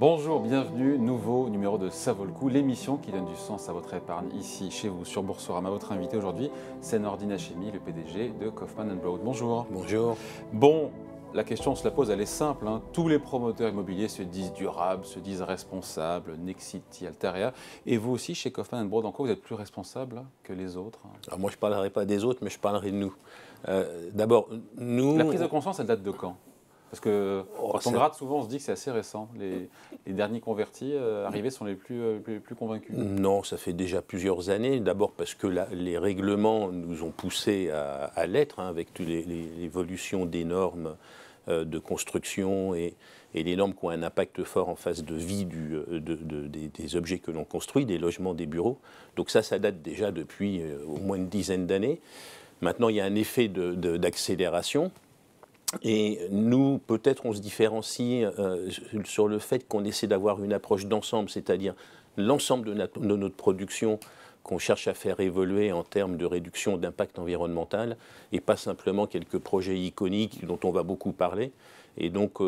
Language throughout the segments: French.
Bonjour, bienvenue, nouveau numéro de Ça vaut le coup, l'émission qui donne du sens à votre épargne ici, chez vous, sur Boursorama. Votre invité aujourd'hui, c'est Nordine Hachemi, le PDG de Kaufman & Broad. Bonjour. Bonjour. Bon, la question, on se la pose, elle est simple. Tous les promoteurs immobiliers se disent durables, se disent responsables, Nexity, Alteria. Et vous aussi, chez Kaufman & Broad, en quoi vous êtes plus responsable que les autres? Alors moi, je ne parlerai pas des autres, mais je parlerai de nous. D'abord, nous... La prise de conscience, elle date de quand? Parce que quand on ça- gratte, souvent, on se dit que c'est assez récent. Les derniers convertis arrivés sont les plus convaincus. Non, ça fait déjà plusieurs années. D'abord parce que les règlements nous ont poussés à l'être, avec toute l'évolution des normes de construction et les normes qui ont un impact fort en phase de vie des objets que l'on construit, des logements, des bureaux. Donc ça date déjà depuis au moins une dizaine d'années. Maintenant, il y a un effet d'accélération. Et nous, peut-être, on se différencie sur le fait qu'on essaie d'avoir une approche d'ensemble, c'est-à-dire l'ensemble de notre production qu'on cherche à faire évoluer en termes de réduction d'impact environnemental et pas simplement quelques projets iconiques dont on va beaucoup parler. Et donc,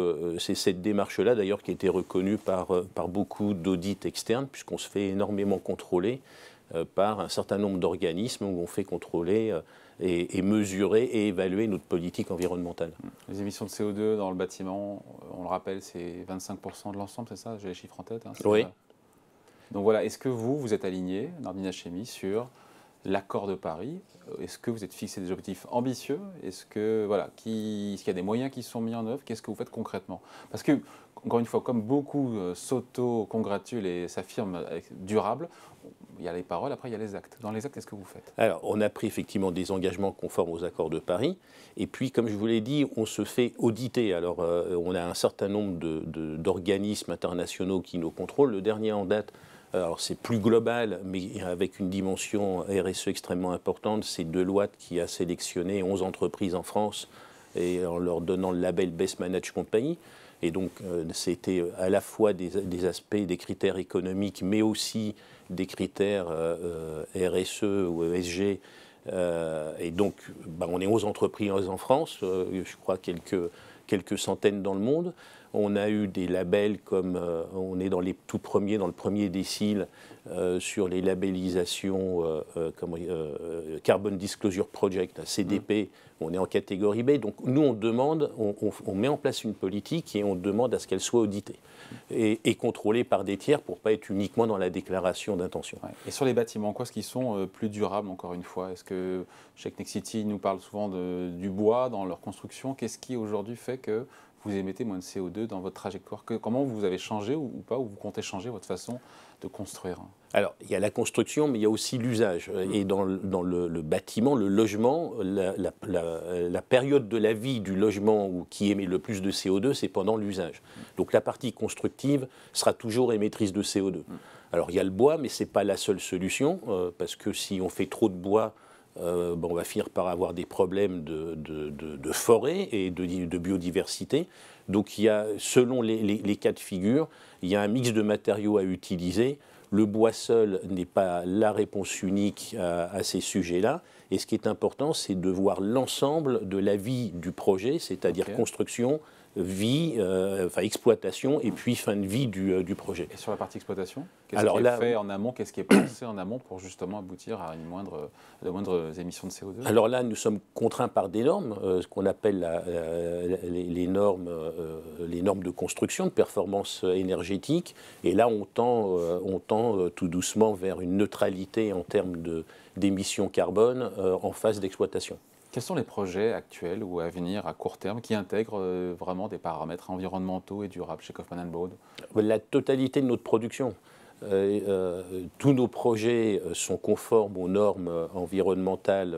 c'est cette démarche-là, d'ailleurs, qui a été reconnue par beaucoup d'audits externes, puisqu'on se fait énormément contrôler par un certain nombre d'organismes où on fait contrôler et mesurer et évaluer notre politique environnementale. Les émissions de CO2 dans le bâtiment, on le rappelle, c'est 25% de l'ensemble, c'est ça? J'ai les chiffres en tête. Oui. Donc voilà, est-ce que vous êtes aligné, Nordine Hachemi, sur l'accord de Paris? Est-ce que vous êtes fixé des objectifs ambitieux? Est-ce que qu'il y a des moyens qui sont mis en œuvre? Qu'est-ce que vous faites concrètement? Parce que, encore une fois, comme beaucoup s'auto-congratulent et s'affirment durable, il y a les paroles, après il y a les actes. Dans les actes, qu'est-ce que vous faites? Alors, on a pris effectivement des engagements conformes aux accords de Paris. Et puis, comme je vous l'ai dit, on se fait auditer. Alors, on a un certain nombre d'organismes internationaux qui nous contrôlent. Le dernier en date, alors c'est plus global, mais avec une dimension RSE extrêmement importante, c'est Deloitte qui a sélectionné 11 entreprises en France et en leur donnant le label Best Managed Company. Et donc, c'était à la fois des aspects, des critères économiques, mais aussi des critères RSE ou ESG. Et donc, on est 11 entreprises en France, je crois quelques centaines dans le monde. On a eu des labels comme, on est dans les tout premiers, dans le premier décile, sur les labellisations Carbon Disclosure Project, CDP, on est en catégorie B. Donc nous, on demande, on met en place une politique et on demande à ce qu'elle soit auditée et contrôlée par des tiers pour ne pas être uniquement dans la déclaration d'intention. Ouais. Et sur les bâtiments, quoi, est-ce qu'ils sont plus durables, encore une fois? Est-ce que chez Nexity nous parle souvent du bois dans leur construction? Qu'est-ce qui aujourd'hui fait que vous émettez moins de CO2 dans votre trajectoire? Comment vous avez changé ou pas, ou vous comptez changer votre façon de construire? Alors, il y a la construction, mais il y a aussi l'usage. Et dans le bâtiment, le logement, la période de la vie du logement qui émet le plus de CO2, c'est pendant l'usage. Donc la partie constructive sera toujours émettrice de CO2. Alors, il y a le bois, mais ce n'est pas la seule solution, parce que si on fait trop de bois, on va finir par avoir des problèmes de forêt et de biodiversité. Donc, il y a, selon les cas de figure, il y a un mix de matériaux à utiliser. Le bois seul n'est pas la réponse unique à ces sujets-là. Et ce qui est important, c'est de voir l'ensemble de la vie du projet, c'est-à-dire construction, vie, exploitation et puis fin de vie du projet. Et sur la partie exploitation, qu'est-ce qui est fait en amont, qu'est-ce qui est pensé en amont pour justement aboutir à de moindres émissions de CO2? Alors là, nous sommes contraints par des normes, ce qu'on appelle les normes de construction, de performance énergétique. Et là, on tend tout doucement vers une neutralité en termes d'émissions carbone en phase d'exploitation. Quels sont les projets actuels ou à venir à court terme qui intègrent vraiment des paramètres environnementaux et durables chez Kaufman & Broad? La totalité de notre production. Tous nos projets sont conformes aux normes environnementales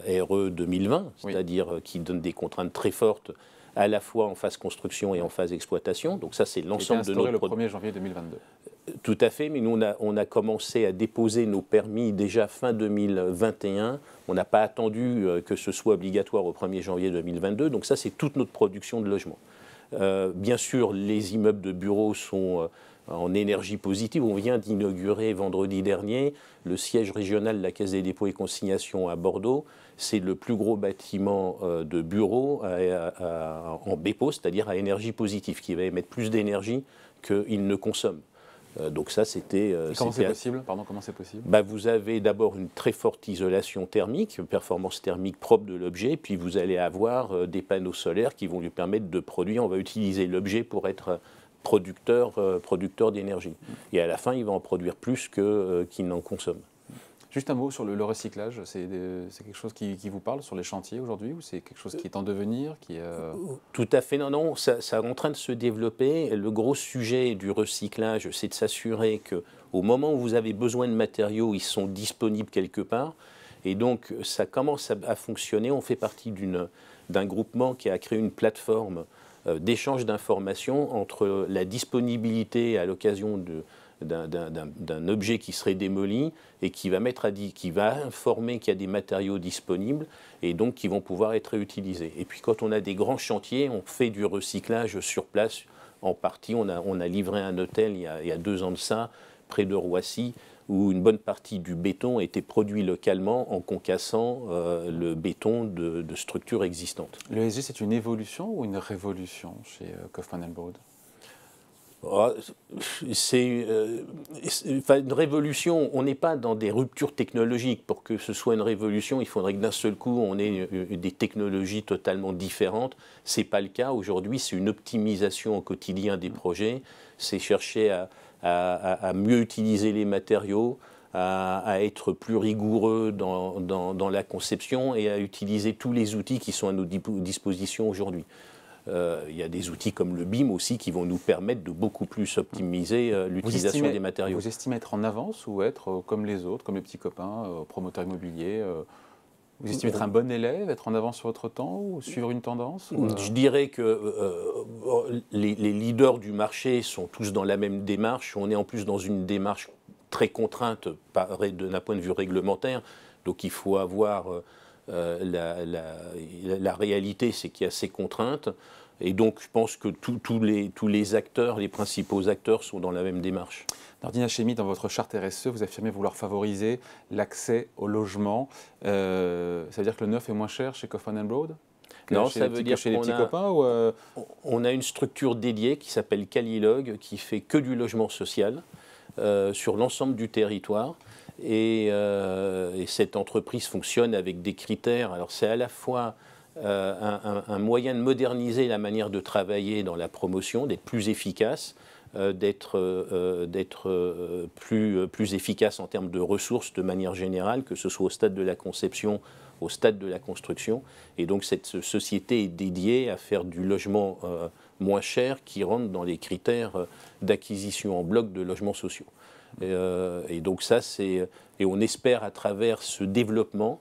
RE 2020, c'est-à-dire qui donnent des contraintes très fortes à la fois en phase construction et en phase exploitation. Donc ça, c'est l'ensemble de notre le 1er janvier 2022. Tout à fait, mais nous, on a commencé à déposer nos permis déjà fin 2021. On n'a pas attendu que ce soit obligatoire au 1er janvier 2022. Donc ça, c'est toute notre production de logement. Bien sûr, les immeubles de bureaux sont en énergie positive. On vient d'inaugurer vendredi dernier le siège régional de la Caisse des dépôts et consignations à Bordeaux. C'est le plus gros bâtiment de bureaux en BEPO, c'est-à-dire à énergie positive, qui va émettre plus d'énergie qu'il ne consomme. Donc ça, c'était... comment c'est possible? Pardon, comment c'est possible? Vous avez d'abord une très forte isolation thermique, performance thermique propre de l'objet, puis vous allez avoir des panneaux solaires qui vont lui permettre de produire. On va utiliser l'objet pour être producteur d'énergie. Et à la fin, il va en produire plus qu'il n'en consomme. Juste un mot sur le recyclage, c'est quelque chose qui vous parle sur les chantiers aujourd'hui ou c'est quelque chose qui est en devenir Tout à fait, non, ça est en train de se développer. Le gros sujet du recyclage, c'est de s'assurer qu'au moment où vous avez besoin de matériaux, ils sont disponibles quelque part. Et donc, ça commence à fonctionner. On fait partie d'un groupement qui a créé une plateforme d'échange d'informations entre la disponibilité à l'occasion d'un objet qui serait démoli et qui va informer qu'il y a des matériaux disponibles et donc qui vont pouvoir être réutilisés. Et puis quand on a des grands chantiers, on fait du recyclage sur place en partie. On a livré un hôtel il y a 2 ans de ça, près de Roissy, où une bonne partie du béton était produit localement en concassant le béton de structures existantes. Le ESG, c'est une évolution ou une révolution chez Kaufman & Broad? C'est une révolution. On n'est pas dans des ruptures technologiques. Pour que ce soit une révolution, il faudrait que d'un seul coup, on ait des technologies totalement différentes. Ce n'est pas le cas. Aujourd'hui, c'est une optimisation au quotidien des projets. C'est chercher à mieux utiliser les matériaux, à être plus rigoureux dans la conception et à utiliser tous les outils qui sont à nos dispositions aujourd'hui. Il y a des outils comme le BIM aussi qui vont nous permettre de beaucoup plus optimiser l'utilisation des matériaux. Vous estimez être en avance ou être comme les autres, comme les petits copains, promoteurs immobiliers vous estimez être un bon élève, être en avance sur votre temps ou suivre une tendance Je dirais que les leaders du marché sont tous dans la même démarche. On est en plus dans une démarche très contrainte d'un point de vue réglementaire. Donc il faut avoir... la réalité, c'est qu'il y a ces contraintes. Et donc, je pense que tous les acteurs, les principaux acteurs sont dans la même démarche. Nordina Chemie, dans votre charte RSE, vous affirmez vouloir favoriser l'accès au logement. Ça veut dire que le neuf est moins cher chez Kaufman & Broad? Non, ça veut dire chez les petits copains on a une structure dédiée qui s'appelle Calilog, qui fait que du logement social sur l'ensemble du territoire. Et cette entreprise fonctionne avec des critères. Alors c'est à la fois un moyen de moderniser la manière de travailler dans la promotion, d'être plus efficace, d'être plus efficace en termes de ressources de manière générale, que ce soit au stade de la conception, au stade de la construction. Et donc cette société est dédiée à faire du logement moins cher qui rentre dans les critères d'acquisition en bloc de logements sociaux. Et donc ça, et on espère à travers ce développement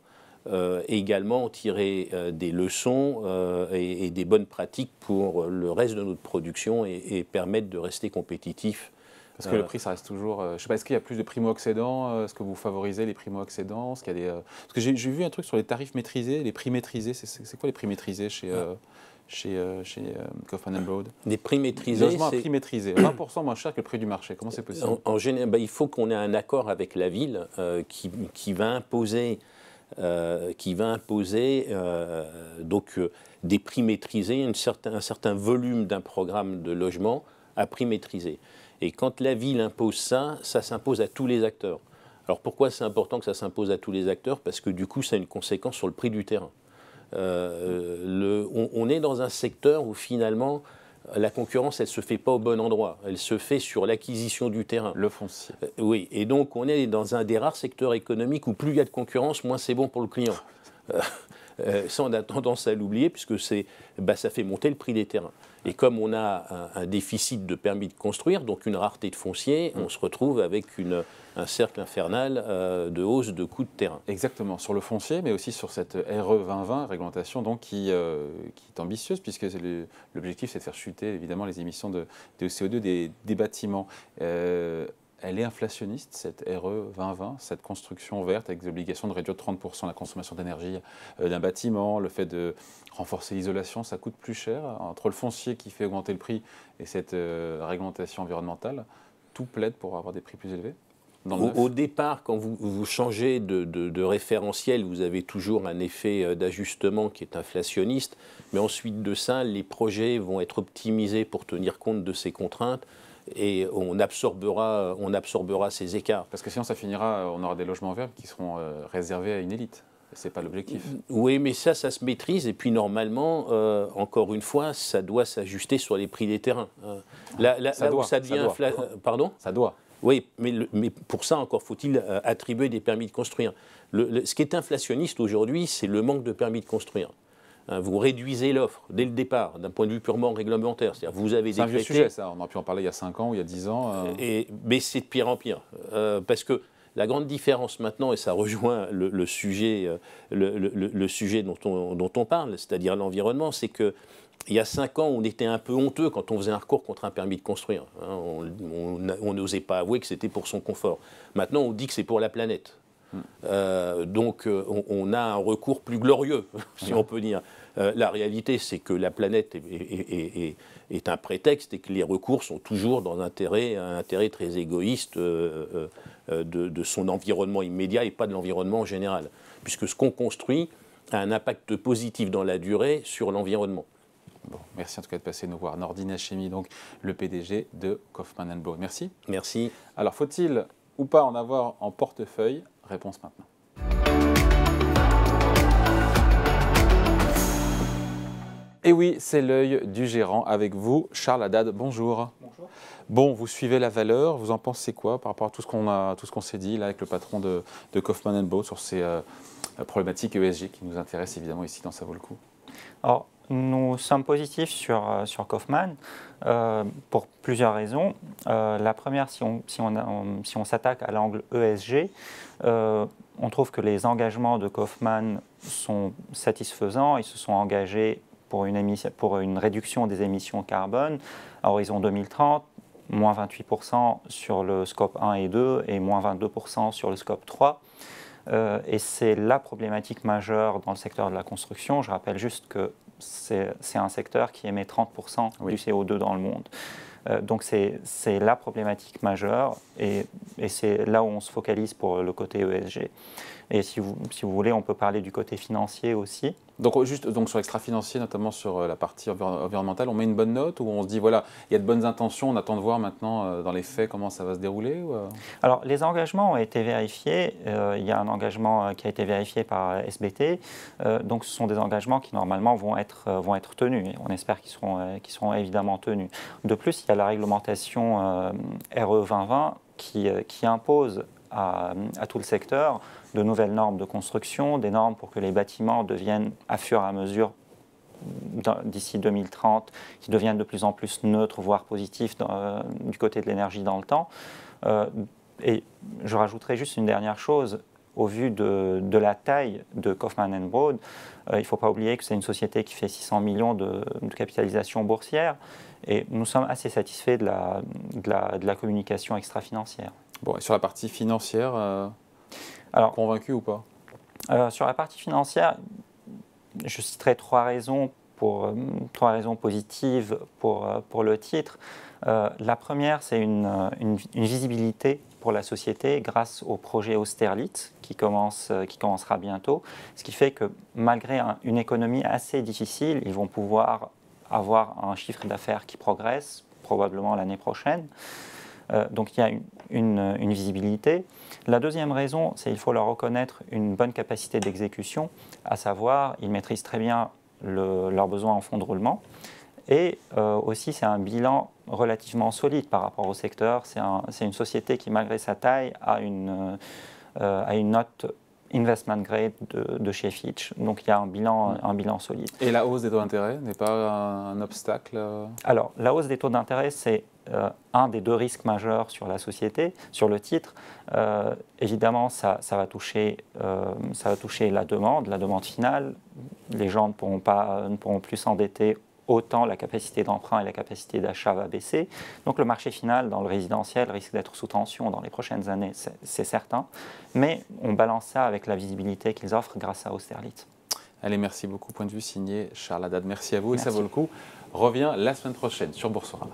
également tirer des leçons et des bonnes pratiques pour le reste de notre production et permettre de rester compétitif. Parce que le prix, ça reste toujours... je ne sais pas, est-ce qu'il y a plus de primo-accédants? Est-ce que vous favorisez les primo-accédants? Parce que j'ai vu un truc sur les tarifs maîtrisés, les prix maîtrisés. C'est quoi les prix maîtrisés chez Kaufman & Broad? Les prix maîtrisés, logement à prix maîtrisé, 20% moins cher que le prix du marché. Comment c'est possible? En général, il faut qu'on ait un accord avec la ville qui va imposer, donc des prix maîtrisés, un certain volume d'un programme de logement à prix maîtrisé. Et quand la ville impose ça, ça s'impose à tous les acteurs. Alors pourquoi c'est important que ça s'impose à tous les acteurs? Parce que du coup, ça a une conséquence sur le prix du terrain. On est dans un secteur où finalement la concurrence, elle ne se fait pas au bon endroit, elle se fait sur l'acquisition du terrain. Le foncier. Oui, et donc on est dans un des rares secteurs économiques où plus il y a de concurrence, moins c'est bon pour le client. Ça, on a tendance à l'oublier puisque ça fait monter le prix des terrains. Et comme on a un déficit de permis de construire, donc une rareté de foncier, on se retrouve avec un cercle infernal de hausse de coûts de terrain. Exactement, sur le foncier, mais aussi sur cette RE 2020, réglementation donc, qui est ambitieuse, puisque l'objectif c'est de faire chuter évidemment les émissions de CO2 des bâtiments. elle est inflationniste, cette RE 2020, cette construction verte avec des obligations de réduire de 30% la consommation d'énergie d'un bâtiment, le fait de renforcer l'isolation, ça coûte plus cher. Entre le foncier qui fait augmenter le prix et cette réglementation environnementale, tout plaide pour avoir des prix plus élevés. Au départ, quand vous changez de référentiel, vous avez toujours un effet d'ajustement qui est inflationniste, mais ensuite de ça, les projets vont être optimisés pour tenir compte de ces contraintes et on absorbera ces écarts. Parce que sinon, ça finira, on aura des logements verts qui seront réservés à une élite. Ce n'est pas l'objectif. Oui, mais ça se maîtrise. Et puis normalement, encore une fois, ça doit s'ajuster sur les prix des terrains. Là où ça devient pardon ? Ça doit. Oui, mais pour ça, encore faut-il attribuer des permis de construire. Ce qui est inflationniste aujourd'hui, c'est le manque de permis de construire. Vous réduisez l'offre dès le départ, d'un point de vue purement réglementaire. C'est-à-dire, vous avez c'est un vieux sujet, ça. On aurait pu en parler il y a 5 ans ou il y a 10 ans. Mais c'est de pire en pire. Parce que la grande différence maintenant, et ça rejoint le sujet dont on parle, c'est-à-dire l'environnement, c'est que il y a 5 ans, on était un peu honteux quand on faisait un recours contre un permis de construire. On n'osait pas avouer que c'était pour son confort. Maintenant, on dit que c'est pour la planète. Donc, on a un recours plus glorieux, si on peut dire. La réalité, c'est que la planète est un prétexte et que les recours sont toujours dans un intérêt très égoïste de son environnement immédiat et pas de l'environnement en général. Puisque ce qu'on construit a un impact positif dans la durée sur l'environnement. Bon, merci en tout cas de passer nous voir. Nordine Hachemi, donc le PDG de Kaufman & Broad. Merci. Merci. Alors, faut-il ou pas en avoir en portefeuille? Réponse maintenant. Et oui, c'est l'œil du gérant avec vous, Charles Haddad. Bonjour. Bonjour. Bon, vous suivez la valeur, vous en pensez quoi par rapport à tout ce qu'on s'est dit là avec le patron de Kaufman & Broad sur ces problématiques ESG qui nous intéressent évidemment ici dans Ça vaut le coup? Alors, nous sommes positifs sur Kaufman pour plusieurs raisons. La première, si on s'attaque à l'angle ESG, on trouve que les engagements de Kaufman sont satisfaisants. Ils se sont engagés pour une réduction des émissions carbone à horizon 2030, moins 28% sur le scope 1 et 2 et moins 22% sur le scope 3. Et c'est la problématique majeure dans le secteur de la construction. Je rappelle juste que c'est un secteur qui émet 30% du CO2 dans le monde. Donc c'est la problématique majeure et c'est là où on se focalise pour le côté ESG. Et si vous voulez, on peut parler du côté financier aussi. Donc juste sur l'extra-financier, notamment sur la partie environnementale, on met une bonne note ou on se dit, voilà, il y a de bonnes intentions, on attend de voir maintenant dans les faits comment ça va se dérouler Alors, les engagements ont été vérifiés. Il y a un engagement qui a été vérifié par SBT. Donc, ce sont des engagements qui, normalement, vont être tenus. Et on espère qu'ils seront évidemment tenus. De plus, il y a la réglementation RE 2020 qui impose à tout le secteur de nouvelles normes de construction, des normes pour que les bâtiments deviennent, à fur et à mesure, d'ici 2030, qui deviennent de plus en plus neutres, voire positifs du côté de l'énergie dans le temps. Et je rajouterai juste une dernière chose. Au vu de la taille de Kaufman & Broad, il ne faut pas oublier que c'est une société qui fait 600 millions de capitalisation boursière. Et nous sommes assez satisfaits de la communication extra-financière. Bon, et sur la partie financière, alors, convaincu ou pas? Sur la partie financière, je citerai trois raisons positives pour le titre. La première, c'est une visibilité pour la société grâce au projet Austerlitz qui commencera bientôt, ce qui fait que malgré une économie assez difficile, ils vont pouvoir avoir un chiffre d'affaires qui progresse, probablement l'année prochaine. Donc il y a une visibilité. La deuxième raison, c'est qu'il faut leur reconnaître une bonne capacité d'exécution, à savoir, ils maîtrisent très bien leurs besoins en fonds de roulement. Et aussi, c'est un bilan relativement solide par rapport au secteur. C'est une société qui, malgré sa taille, a une note investment grade de chez Fitch. Donc il y a un bilan solide. Et la hausse des taux d'intérêt n'est pas un obstacle? Alors, la hausse des taux d'intérêt, c'est un des deux risques majeurs sur la société, sur le titre. Évidemment, ça va toucher la demande finale. Les gens ne pourront plus s'endetter autant la capacité d'emprunt et la capacité d'achat va baisser. Donc le marché final dans le résidentiel risque d'être sous tension dans les prochaines années, c'est certain. Mais on balance ça avec la visibilité qu'ils offrent grâce à Austerlitz. Allez, merci beaucoup. Point de vue signé Charles Haddad. Merci à vous et Merci. ça vaut le coup. Revient la semaine prochaine sur Boursorama.